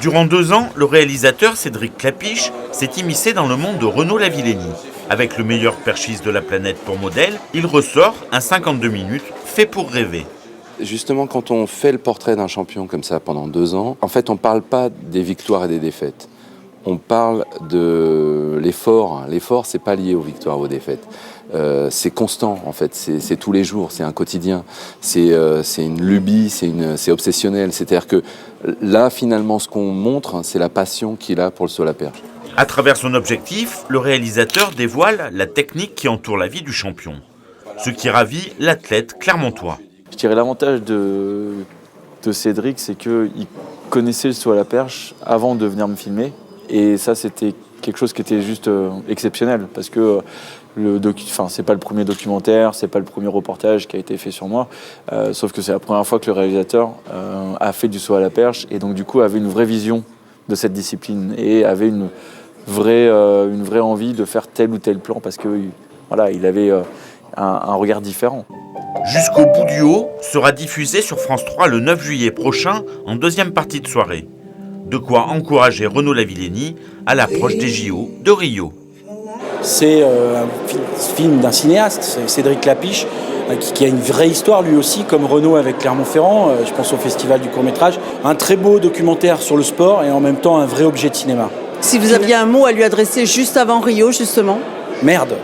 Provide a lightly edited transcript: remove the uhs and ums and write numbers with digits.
Durant 2 ans, le réalisateur Cédric Clapiche s'est immiscé dans le monde de Renaud Lavillenie. Avec le meilleur perchiste de la planète pour modèle, il ressort un 52 minutes fait pour rêver. Justement, quand on fait le portrait d'un champion comme ça pendant 2 ans, en fait, on ne parle pas des victoires et des défaites. On parle de l'effort. L'effort, c'est pas lié aux victoires ou aux défaites. C'est constant, en fait. C'est tous les jours. C'est un quotidien. C'est une lubie. C'est obsessionnel. C'est-à-dire que là, finalement, ce qu'on montre, c'est la passion qu'il a pour le saut à la perche. À travers son objectif, le réalisateur dévoile la technique qui entoure la vie du champion. Ce qui ravit l'athlète clermontois. Je dirais l'avantage de Cédric, c'est qu'il connaissait le saut à la perche avant de venir me filmer. Et ça, c'était quelque chose qui était juste exceptionnel. Parce que c'est pas le premier documentaire, c'est pas le premier reportage qui a été fait sur moi. Sauf que c'est la première fois que le réalisateur a fait du saut à la perche. Et donc, du coup, avait une vraie vision de cette discipline. Et avait une vraie envie de faire tel ou tel plan. Parce que voilà, il avait un regard différent. Jusqu'au bout du haut sera diffusé sur France 3 le 9 juillet prochain en deuxième partie de soirée. De quoi encourager Renaud Lavillenie à l'approche des JO de Rio. C'est un film d'un cinéaste, c'est Cédric Clapiche, qui a une vraie histoire lui aussi, comme Renaud avec Clermont-Ferrand, je pense au Festival du court-métrage. Un très beau documentaire sur le sport et en même temps un vrai objet de cinéma. Si vous aviez un mot à lui adresser juste avant Rio, justement ? Merde.